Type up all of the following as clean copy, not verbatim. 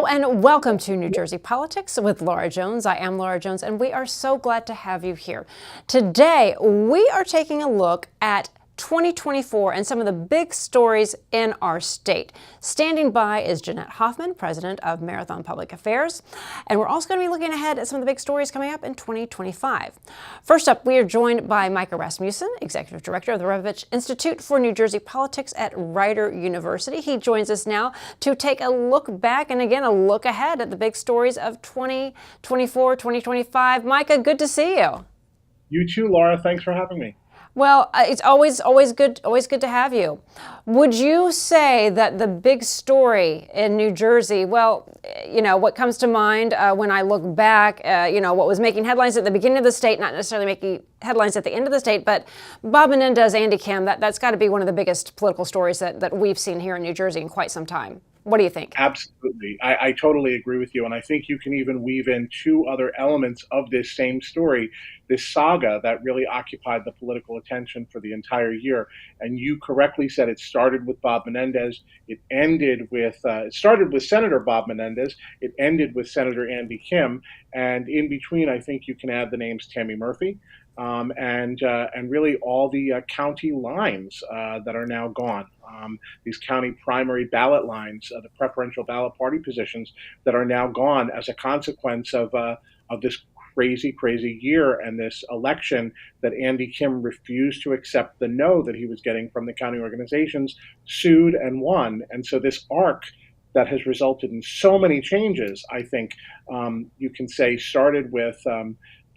Hello and welcome to New Jersey Politics with Laura Jones. I am Laura Jones and we are so glad to have you here. Today we are taking a look at 2024 and some of the big stories in our state. Standing by is Jeanette Hoffman, president of Marathon Public Affairs. And we're also going to be looking ahead at some of the big stories coming up in 2025. First up, we are joined by Micah Rasmussen, executive director of the Rebovich Institute for New Jersey Politics at Rider University. He joins us now to take a look back and again, a look ahead at the big stories of 2024, 2025. Micah, good to see you. You too, Laura. Thanks for having me. Well, it's always good to have you. Would you say that the big story in New Jersey, well, you know, what comes to mind when I look back, you know, what was making headlines at the beginning of the state, not necessarily making headlines at the end of the state, but Bob Menendez, Andy Kim, that's got to be one of the biggest political stories that we've seen here in New Jersey in quite some time. What do you think? Absolutely. I totally agree with you. And I think you can even weave in two other elements of this same story, this saga that really occupied the political attention for the entire year. And you correctly said it started with Bob Menendez. It started with Senator Bob Menendez. It ended with Senator Andy Kim. And in between, I think you can add the names Tammy Murphy, and really all the county lines that are now gone. These county primary ballot lines, the preferential ballot party positions that are now gone as a consequence of this crazy year and this election that Andy Kim refused to accept the no that he was getting from the county organizations, sued and won. And so this arc that has resulted in so many changes, I think you can say started with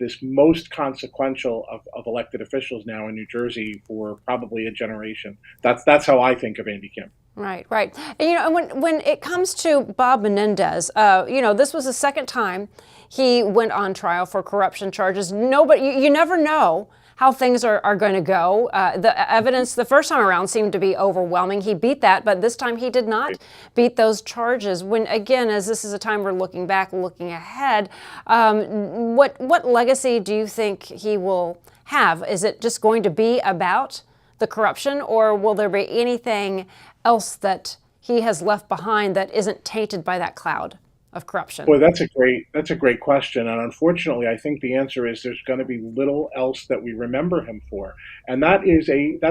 this most consequential of elected officials now in New Jersey for probably a generation. That's how I think of Andy Kim. Right. And, you know, when it comes to Bob Menendez, you know, this was the second time he went on trial for corruption charges. You never know how things are going to go. The evidence the first time around seemed to be overwhelming. He beat that, but this time he did not beat those charges. When, again, as this is a time we're looking back, looking ahead, what legacy do you think he will have? Is it just going to be about the corruption, or will there be anything else that he has left behind that isn't tainted by that cloud of corruption? Boy, that's a great question. And unfortunately, I think the answer is there's going to be little else that we remember him for. And that's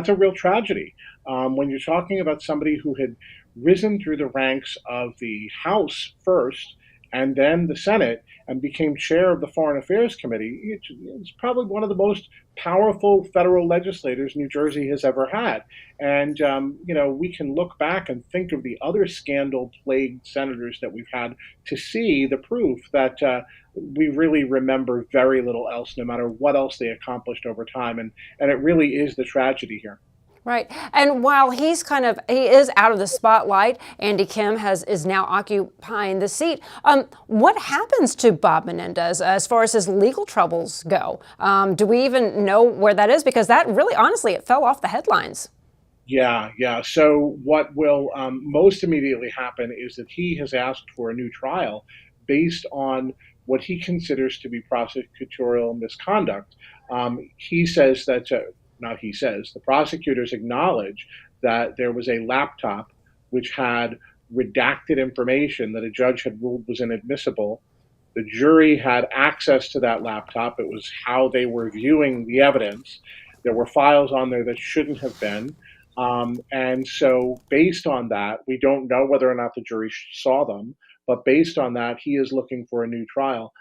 a real tragedy. When you're talking about somebody who had risen through the ranks of the House first and then the Senate and became chair of the Foreign Affairs Committee, it's probably one of the most powerful federal legislators New Jersey has ever had. And, you know, we can look back and think of the other scandal-plagued senators that we've had to see the proof that we really remember very little else, no matter what else they accomplished over time. And it really is the tragedy here. Right. And while he is out of the spotlight, Andy Kim is now occupying the seat. What happens to Bob Menendez as far as his legal troubles go? Do we even know where that is? Because that really, honestly, it fell off the headlines. Yeah. So what will most immediately happen is that he has asked for a new trial based on what he considers to be prosecutorial misconduct. He says that the prosecutors acknowledge that there was a laptop which had redacted information that a judge had ruled was inadmissible. The jury had access to that laptop. It was how they were viewing the evidence. There were files on there that shouldn't have been. And so based on that, we don't know whether or not the jury saw them, but based on that, he is looking for a new trial.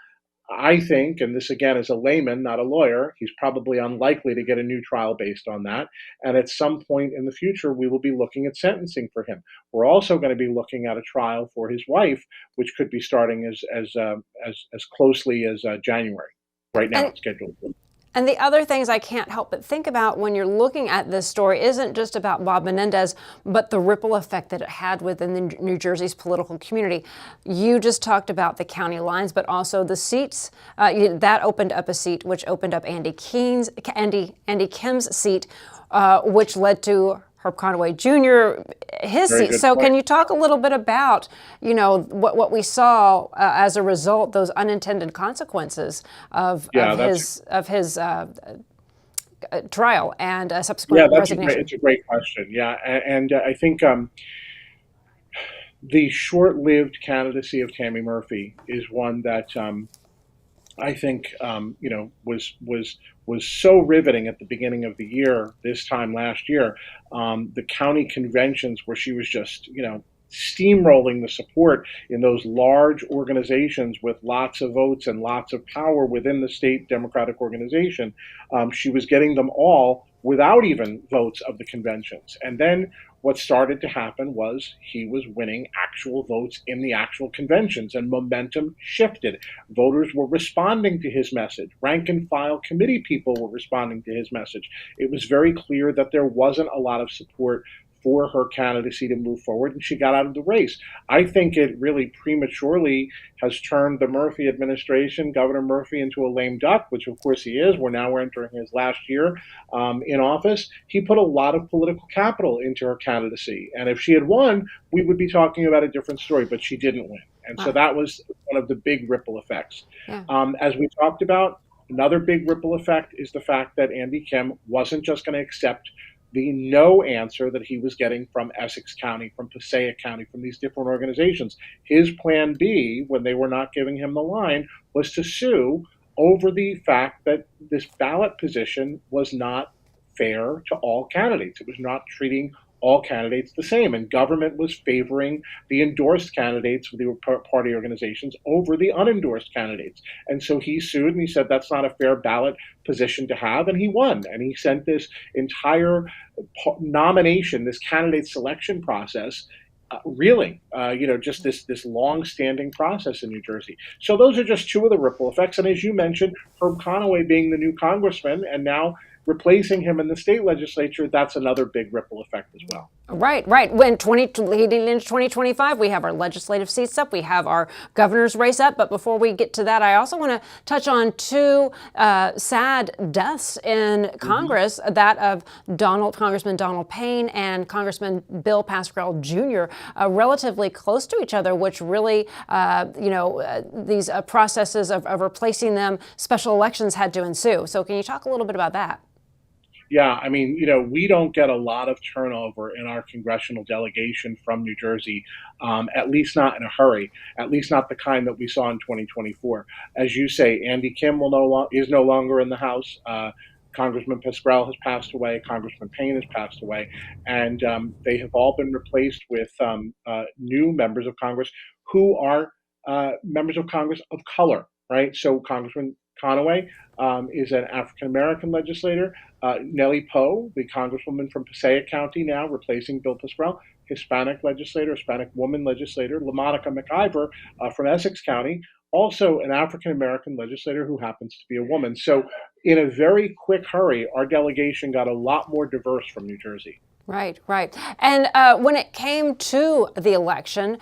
I think, and this again is a layman, not a lawyer, he's probably unlikely to get a new trial based on that. And at some point in the future, we will be looking at sentencing for him. We're also going to be looking at a trial for his wife, which could be starting as closely as January. Right now, it's scheduled. And the other things I can't help but think about when you're looking at this story isn't just about Bob Menendez, but the ripple effect that it had within the New Jersey's political community. You just talked about the county lines, but also the seats. That opened up a seat, which opened up Andy Kim's seat, which led to Herb Conway Jr., his seat. So can you talk a little bit about, you know, what we saw as a result, those unintended consequences of his trial and subsequent resignation? It's a great question. Yeah, and I think The short-lived candidacy of Tammy Murphy is one that I think was so riveting at the beginning of the year. This time last year, the county conventions where she was just steamrolling the support in those large organizations with lots of votes and lots of power within the state Democratic organization. She was getting them all without even votes of the conventions. And then what started to happen was he was winning actual votes in the actual conventions, and momentum shifted. Voters were responding to his message. Rank and file committee people were responding to his message. It was very clear that there wasn't a lot of support for her candidacy to move forward, and she got out of the race. I think it really prematurely has turned the Murphy administration, Governor Murphy, into a lame duck, which of course he is. We're entering his last year in office. He put a lot of political capital into her candidacy, and if she had won, we would be talking about a different story, but she didn't win. And so that was one of the big ripple effects. Yeah. As we talked about, another big ripple effect is the fact that Andy Kim wasn't just going to accept the no answer that he was getting from Essex County, from Passaic County, from these different organizations. His plan B, when they were not giving him the line, was to sue over the fact that this ballot position was not fair to all candidates. It was not treating all candidates the same, and government was favoring the endorsed candidates with the party organizations over the unendorsed candidates. And so he sued, and he said that's not a fair ballot position to have, and he won. And he sent this entire nomination, this candidate selection process, just this long-standing process in New Jersey. So those are just two of the ripple effects. And as you mentioned, Herb Conaway being the new congressman and now replacing him in the state legislature, that's another big ripple effect as well. Right. When leading into 2025, we have our legislative seats up, we have our governor's race up. But before we get to that, I also want to touch on two sad deaths in Congress, that of Congressman Donald Payne and Congressman Bill Pascrell Jr., relatively close to each other, which really, these processes of replacing them, special elections had to ensue. So can you talk a little bit about that? Yeah, I mean, we don't get a lot of turnover in our congressional delegation from New Jersey, at least not in a hurry, at least not the kind that we saw in 2024. As you say, Andy Kim is no longer in the House. Congressman Pascrell has passed away. Congressman Payne has passed away. And they have all been replaced with new members of Congress who are members of Congress of color, right? So Congressman Conaway is an African-American legislator. Nellie Poe, the congresswoman from Passaic County now, replacing Bill Pascrell, Hispanic legislator, Hispanic woman legislator. LaMonica McIver from Essex County, also an African-American legislator who happens to be a woman. So in a very quick hurry, our delegation got a lot more diverse from New Jersey. Right. And when it came to the election,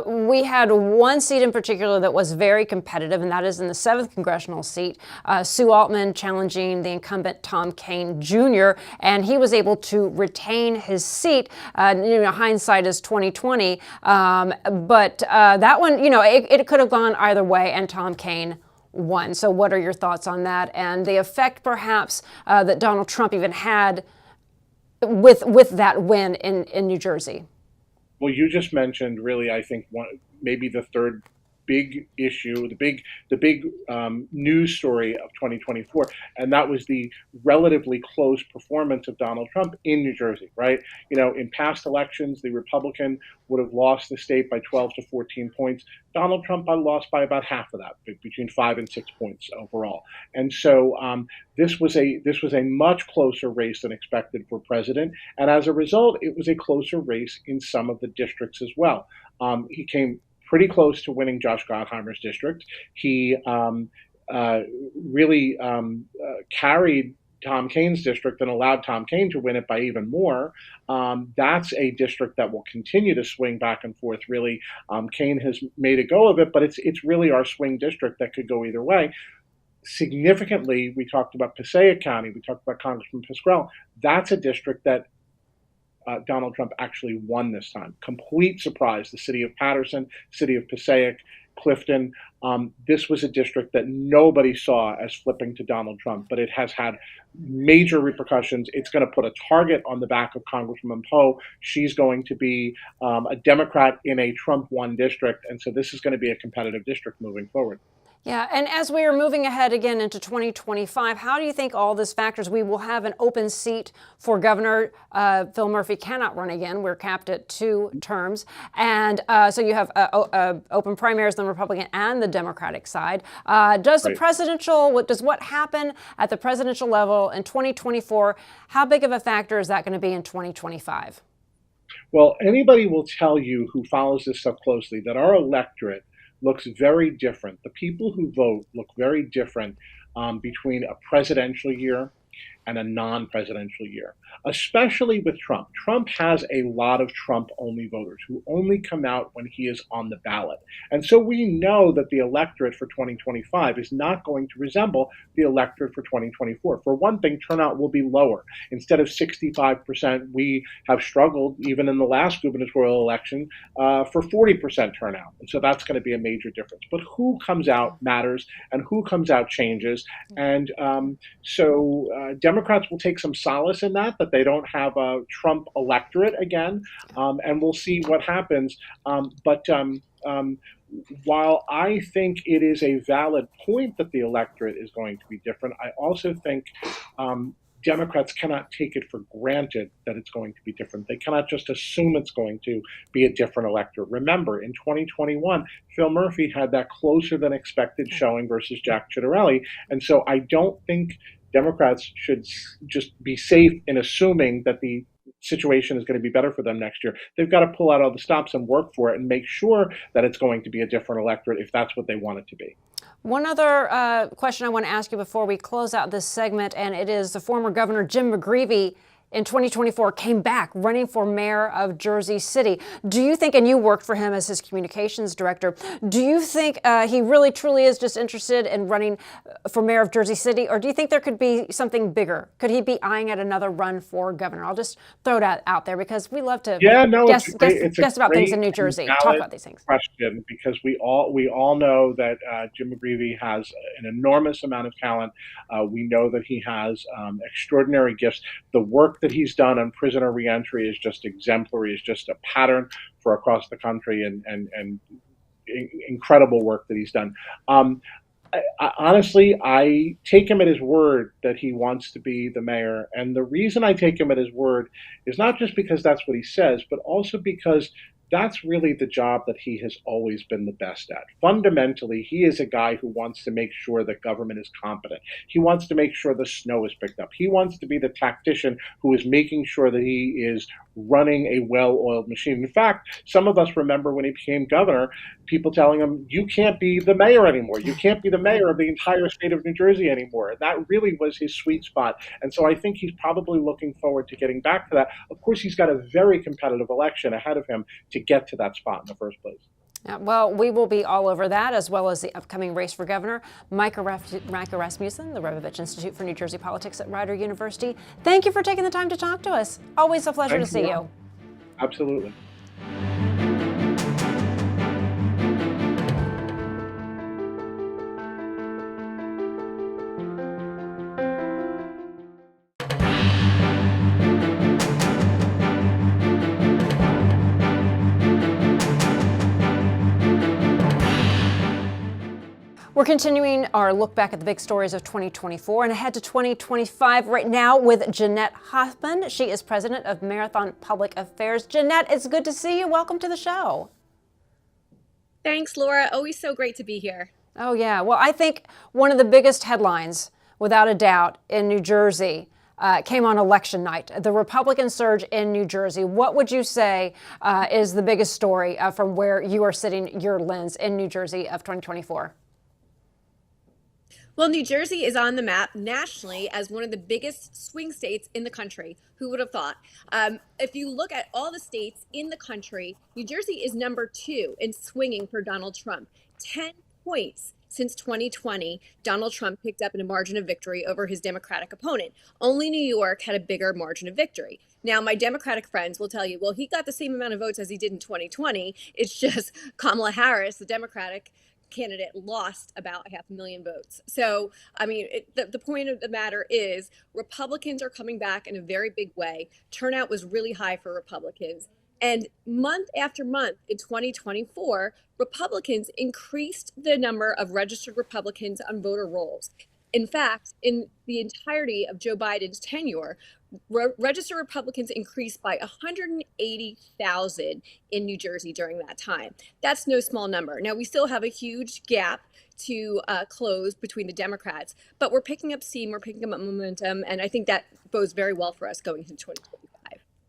we had one seat in particular that was very competitive, and that is in the 7th congressional seat. Sue Altman challenging the incumbent Tom Kean Jr., and he was able to retain his seat. Hindsight is 2020, but that one, it could have gone either way, and Tom Kean won. So what are your thoughts on that, and the effect perhaps that Donald Trump even had with that win in New Jersey? Well, you just mentioned really, I think, maybe the third big issue, the big news story of 2024, and that was the relatively close performance of Donald Trump in New Jersey, right? In past elections, the Republican would have lost the state by 12 to 14 points. Donald Trump lost by about half of that, between 5 and 6 points overall. And so this was a much closer race than expected for president, and as a result, it was a closer race in some of the districts as well. He came pretty close to winning Josh Gottheimer's district. He really carried Tom Kean's district and allowed Tom Kean to win it by even more. That's a district that will continue to swing back and forth, really. Kean has made a go of it, but it's really our swing district that could go either way. Significantly, we talked about Passaic County, we talked about Congressman Pascrell. That's a district that Donald Trump actually won this time. Complete surprise. The city of Paterson, city of Passaic, Clifton. This was a district that nobody saw as flipping to Donald Trump, but it has had major repercussions. It's going to put a target on the back of Congresswoman Poe. She's going to be a Democrat in a Trump won district. And so this is going to be a competitive district moving forward. Yeah, and as we are moving ahead again into 2025, how do you think all this factors? We will have an open seat for governor. Phil Murphy cannot run again. We're capped at 2 terms. And so you have open primaries on the Republican and the Democratic side. Does the presidential, does what happen at the presidential level in 2024, how big of a factor is that going to be in 2025? Well, anybody will tell you who follows this stuff closely that our electorate looks very different. The people who vote look very different between a presidential year and a non-presidential year, especially with Trump. Trump has a lot of Trump-only voters who only come out when he is on the ballot. And so we know that the electorate for 2025 is not going to resemble the electorate for 2024. For one thing, turnout will be lower. Instead of 65%, we have struggled, even in the last gubernatorial election, for 40% turnout. And so that's going to be a major difference. But who comes out matters, and who comes out changes. And so Democrats will take some solace in that they don't have a Trump electorate again, and we'll see what happens. But while I think it is a valid point that the electorate is going to be different, I also think Democrats cannot take it for granted that it's going to be different. They cannot just assume it's going to be a different electorate. Remember, in 2021, Phil Murphy had that closer than expected showing versus Jack Ciattarelli. And so I don't think Democrats should just be safe in assuming that the situation is going to be better for them next year. They've got to pull out all the stops and work for it and make sure that it's going to be a different electorate if that's what they want it to be. One other question I want to ask you before we close out this segment, and it is the former Governor Jim McGreevey in 2024 came back running for mayor of Jersey City. Do you think, and you worked for him as his communications director, do you think he really truly is just interested in running for mayor of Jersey City, or do you think there could be something bigger? Could he be eyeing at another run for governor? I'll just throw that out there because we love to guess about things in New Jersey, talk about these things. Question, because we all know that Jim McGreevey has an enormous amount of talent. We know that he has extraordinary gifts. The work that he's done on prisoner reentry is just exemplary, is just a pattern for across the country, and incredible work that he's done. Honestly, I take him at his word that he wants to be the mayor. And the reason I take him at his word is not just because that's what he says, but also because that's really the job that he has always been the best at. Fundamentally, he is a guy who wants to make sure that government is competent. He wants to make sure the snow is picked up. He wants to be the tactician who is making sure that he is running a well-oiled machine. In fact, some of us remember when he became governor, people telling him, you can't be the mayor anymore. You can't be the mayor of the entire state of New Jersey anymore. And that really was his sweet spot. And so I think he's probably looking forward to getting back to that. Of course, he's got a very competitive election ahead of him to get to that spot in the first place. Well, we will be all over that, as well as the upcoming race for governor. Micah Rasmussen, the Rebovich Institute for New Jersey Politics at Rider University. Thank you for taking the time to talk to us. Always a pleasure to see you. Absolutely. We're continuing our look back at the big stories of 2024 and ahead to 2025 right now with Jeanette Hoffman. She is president of Marathon Public Affairs. Jeanette, it's good to see you. Welcome to the show. Thanks, Laura. Always so great to be here. Oh, yeah. Well, I think one of the biggest headlines, without a doubt, in New Jersey came on election night, the Republican surge in New Jersey. What would you say is the biggest story from where you are sitting your lens in New Jersey of 2024? Well, New Jersey is on the map nationally as one of the biggest swing states in the country. Who would have thought? If you look at all the states in the country, New Jersey is number 2 in swinging for Donald Trump. 10 points since 2020, Donald Trump picked up in a margin of victory over his Democratic opponent. Only New York had a bigger margin of victory. Now, my Democratic friends will tell you, well, he got the same amount of votes as he did in 2020. It's just Kamala Harris, the Democratic candidate, lost about 500,000 votes. So, I mean, the point of the matter is Republicans are coming back in a very big way. Turnout was really high for Republicans. And month after month in 2024, Republicans increased the number of registered Republicans on voter rolls. In fact, in the entirety of Joe Biden's tenure, registered Republicans increased by 180,000 in New Jersey during that time. That's no small number. Now, we still have a huge gap to close between the Democrats, but we're picking up steam, we're picking up momentum, and I think that bodes very well for us going into 2025.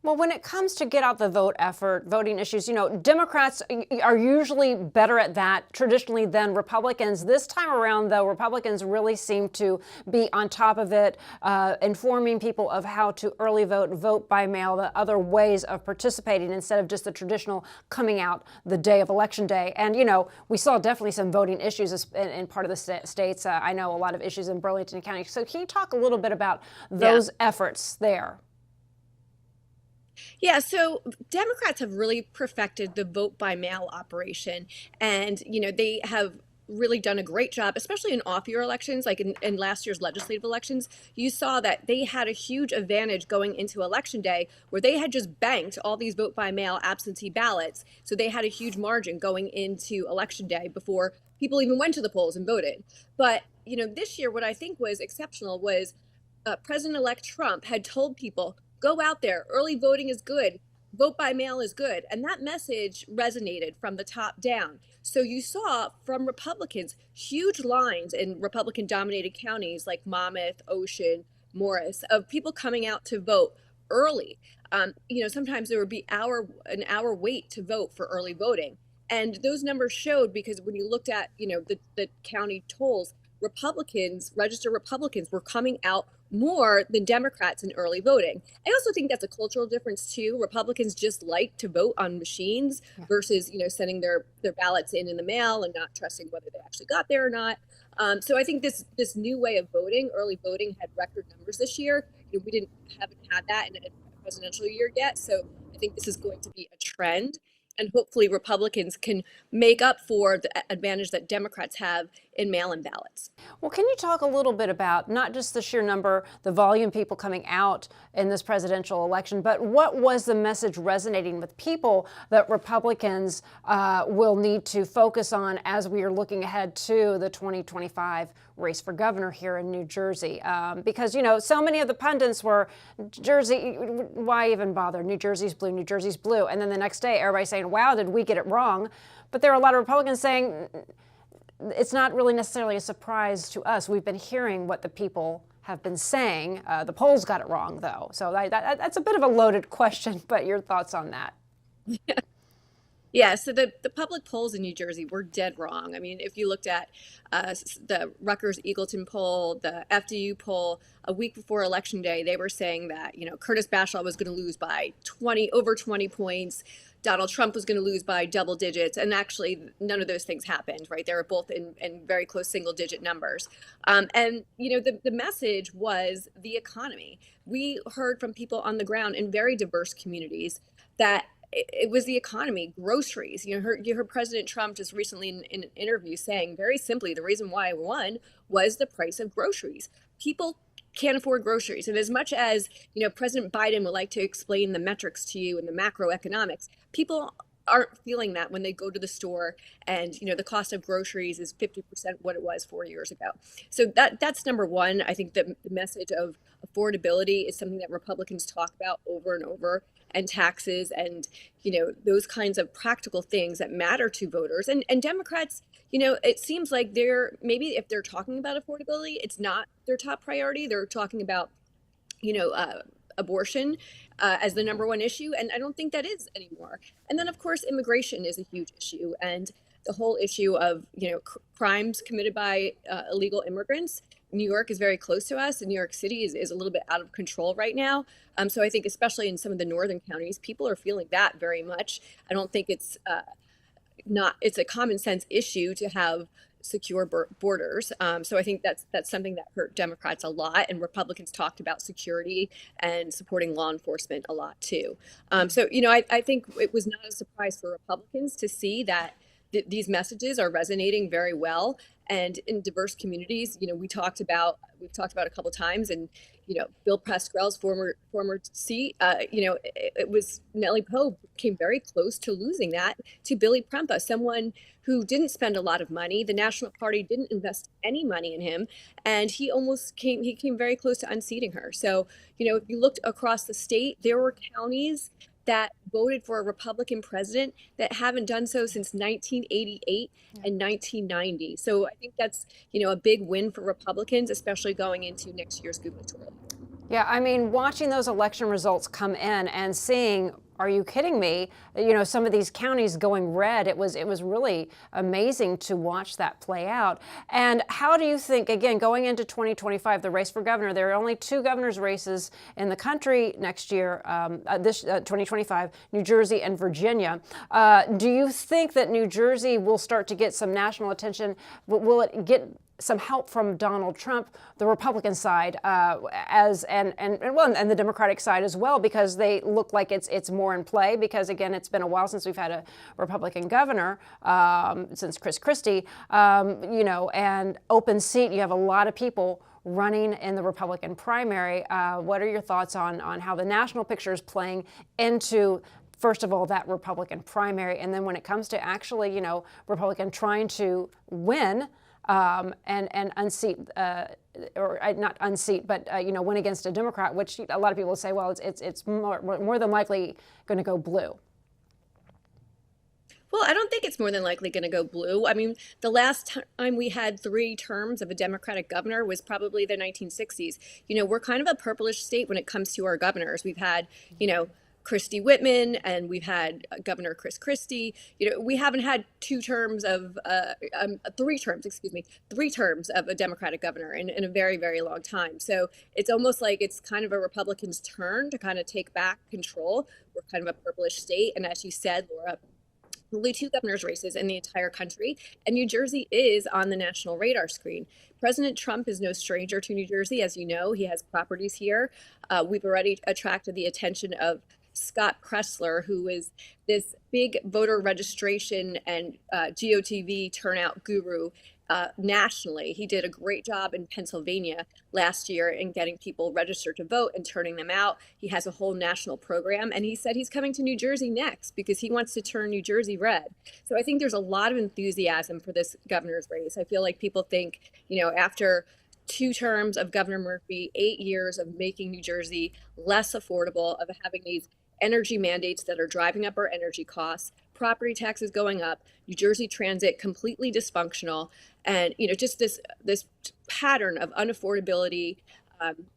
Well, when it comes to get out the vote effort, voting issues, Democrats are usually better at that traditionally than Republicans. This time around, though, Republicans really seem to be on top of it, informing people of how to early vote, vote by mail, the other ways of participating instead of just the traditional coming out the day of Election Day. And, we saw definitely some voting issues in part of the states. I know a lot of issues in Burlington County. So can you talk a little bit about those efforts there? Yeah, so Democrats have really perfected the vote by mail operation. And, they have really done a great job, especially in off-year elections, like in last year's legislative elections. You saw that they had a huge advantage going into Election Day, where they had just banked all these vote by mail absentee ballots. So they had a huge margin going into Election Day before people even went to the polls and voted. But, this year, what I think was exceptional was President-elect Trump had told people, go out there. Early voting is good. Vote by mail is good. And that message resonated from the top down. So you saw from Republicans huge lines in Republican dominated counties like Monmouth, Ocean, Morris, of people coming out to vote early. Sometimes there would be an hour wait to vote for early voting. And those numbers showed, because when you looked at, the county tolls, registered Republicans were coming out more than Democrats in early voting. I also think that's a cultural difference too. Republicans just like to vote on machines versus, sending their ballots in the mail and not trusting whether they actually got there or not. So I think this new way of voting, early voting, had record numbers this year. We haven't had that in a presidential year yet. So I think this is going to be a trend. And hopefully Republicans can make up for the advantage that Democrats have in mail-in ballots. Well, can you talk a little bit about not just the sheer number, the volume of people coming out in this presidential election, but what was the message resonating with people that Republicans will need to focus on as we are looking ahead to the 2025 race for governor here in New Jersey? Because, so many of the pundits were, Jersey, why even bother? New Jersey's blue, New Jersey's blue. And then the next day, everybody's saying, wow, did we get it wrong? But there are a lot of Republicans saying, it's not really necessarily a surprise to us. We've been hearing what the people have been saying. The polls got it wrong, though. So that's a bit of a loaded question, but your thoughts on that? Yeah, so the public polls in New Jersey were dead wrong. I mean, if you looked at the Rutgers-Eagleton poll, the FDU poll, a week before Election Day, they were saying that, Curtis Bashaw was going to lose by over 20 points. Donald Trump was going to lose by double digits. And actually, none of those things happened, right? They were both in very close single-digit numbers. And, the message was the economy. We heard from people on the ground in very diverse communities that it was the economy, groceries. You heard President Trump just recently in an interview saying very simply the reason why I won was the price of groceries. People can't afford groceries. And as much as, President Biden would like to explain the metrics to you and the macroeconomics, people aren't feeling that when they go to the store and, the cost of groceries is 50% what it was 4 years ago. So that's number one. I think the message of affordability is something that Republicans talk about over and over, and taxes and, those kinds of practical things that matter to voters. And Democrats, it seems like maybe if they're talking about affordability, it's not their top priority. They're talking about, abortion as the number one issue. And I don't think that is anymore. And then, of course, immigration is a huge issue. And the whole issue of, crimes committed by illegal immigrants. New York is very close to us, and New York City is a little bit out of control right now. So I think especially in some of the northern counties, people are feeling that very much. I don't think it's a common sense issue to have secure borders. So I think that's something that hurt Democrats a lot, and Republicans talked about security and supporting law enforcement a lot too. So I think it was not a surprise for Republicans to see that these messages are resonating very well, and in diverse communities. We've talked about a couple times, and Bill Pascrell's former seat. It was Nellie Poe came very close to losing that to Billy Prempa, someone who didn't spend a lot of money. The National Party didn't invest any money in him, and he came very close to unseating her. So, if you looked across the state, there were counties that voted for a Republican president that haven't done so since 1988 and 1990. So I think that's, a big win for Republicans, especially going into next year's gubernatorial. Yeah, I mean, watching those election results come in and seeing, are you kidding me? Some of these counties going red. It was really amazing to watch that play out. And how do you think, again, going into 2025, the race for governor, there are only 2 governor's races in the country next year, 2025, New Jersey and Virginia. Do you think that New Jersey will start to get some national attention? Will it get some help from Donald Trump, the Republican side, and the Democratic side as well, because they look like it's more in play? Because again, it's been a while since we've had a Republican governor, since Chris Christie, and open seat. You have a lot of people running in the Republican primary. What are your thoughts on how the national picture is playing into, first of all, that Republican primary, and then when it comes to actually, Republican trying to win and unseat, or not unseat, but win against a Democrat, which a lot of people say, well, it's more than likely going to go blue. Well, I don't think it's more than likely going to go blue. I mean, the last time we had 3 terms of a Democratic governor was probably the 1960s. We're kind of a purplish state when it comes to our governors. We've had, Christie Whitman, and we've had Governor Chris Christie. We haven't had 3 terms of a Democratic governor in a very, very long time. So it's almost like it's kind of a Republican's turn to kind of take back control. We're kind of a purplish state. And as you said, Laura, only 2 governor's races in the entire country, and New Jersey is on the national radar screen. President Trump is no stranger to New Jersey. As you know, he has properties here. We've already attracted the attention of Scott Pressler, who is this big voter registration and GOTV turnout guru nationally. He did a great job in Pennsylvania last year in getting people registered to vote and turning them out. He has a whole national program, and he said he's coming to New Jersey next because he wants to turn New Jersey red. So I think there's a lot of enthusiasm for this governor's race. I feel like people think, after 2 terms of Governor Murphy, 8 years of making New Jersey less affordable, of having these energy mandates that are driving up our energy costs, property taxes going up, New Jersey transit completely dysfunctional, and just this pattern of unaffordability,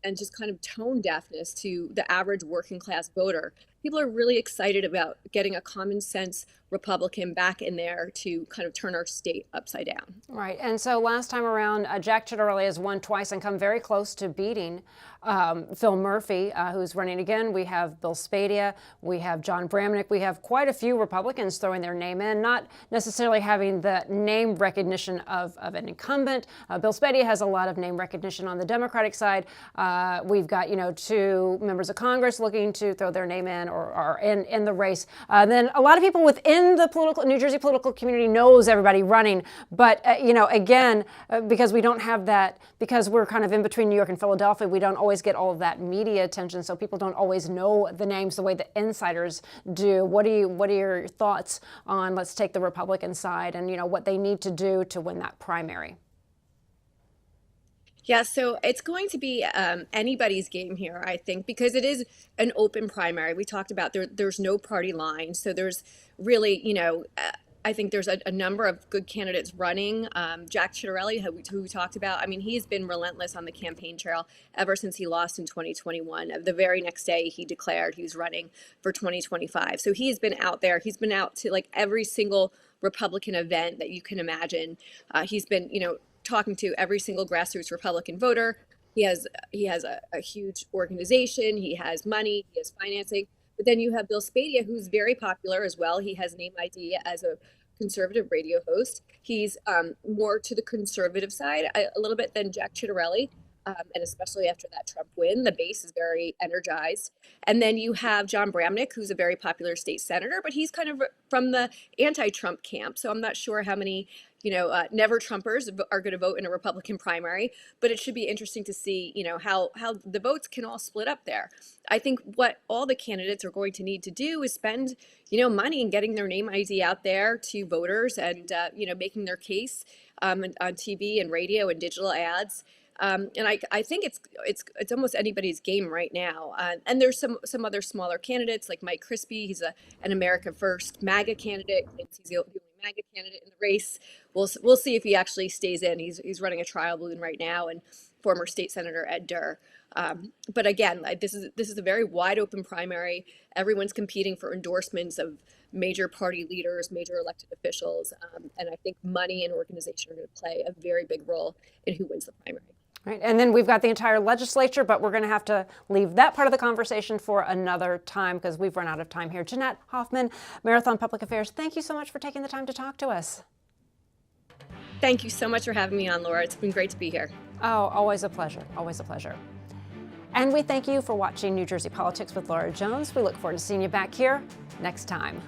and just kind of tone deafness to the average working class voter. People are really excited about getting a common sense Republican back in there to kind of turn our state upside down. Right. And so last time around, Jack Ciattarelli has won twice and come very close to beating Phil Murphy, who's running again. We have Bill Spadea. We have John Bramnick. We have quite a few Republicans throwing their name in, not necessarily having the name recognition of an incumbent. Bill Spadea has a lot of name recognition on the Democratic side. We've got, 2 members of Congress looking to throw their name in or are in the race. Then a lot of people within the New Jersey political community knows everybody running. But, again, because we don't have that, because we're kind of in between New York and Philadelphia, we don't always get all of that media attention. So people don't always know the names the way the insiders do. What are your thoughts on, let's take the Republican side and, what they need to do to win that primary? Yeah, so it's going to be anybody's game here, I think, because it is an open primary. We talked about there's no party line. So there's really, I think there's a number of good candidates running. Jack Ciattarelli, who we talked about, I mean, he's been relentless on the campaign trail ever since he lost in 2021. The very next day, he declared he was running for 2025. So he's been out there. He's been out to like every single Republican event that you can imagine. He's been, talking to every single grassroots Republican voter. He has a huge organization. He has money. He has financing. But then you have Bill Spadea, who's very popular as well. He has name ID as a conservative radio host. He's more to the conservative side a little bit than Jack Ciattarelli. And especially after that Trump win, the base is very energized. And then you have John Bramnick, who's a very popular state senator, but he's kind of from the anti-Trump camp. So I'm not sure how many, never Trumpers are going to vote in a Republican primary, but it should be interesting to see, how the votes can all split up there. I think what all the candidates are going to need to do is spend, money in getting their name ID out there to voters and, making their case on TV and radio and digital ads. And I think it's almost anybody's game right now. And there's some other smaller candidates like Mike Crispy. He's an America First MAGA candidate. He's the only MAGA candidate in the race. We'll see if he actually stays in. He's running a trial balloon right now, and former state senator Ed Durr. But again, this is a very wide open primary. Everyone's competing for endorsements of major party leaders, major elected officials, and I think money and organization are going to play a very big role in who wins the primary. Right. And then we've got the entire legislature, but we're going to have to leave that part of the conversation for another time because we've run out of time here. Jeanette Hoffman, Marathon Public Affairs, thank you so much for taking the time to talk to us. Thank you so much for having me on, Laura. It's been great to be here. Oh, always a pleasure. Always a pleasure. And we thank you for watching New Jersey Politics with Laura Jones. We look forward to seeing you back here next time.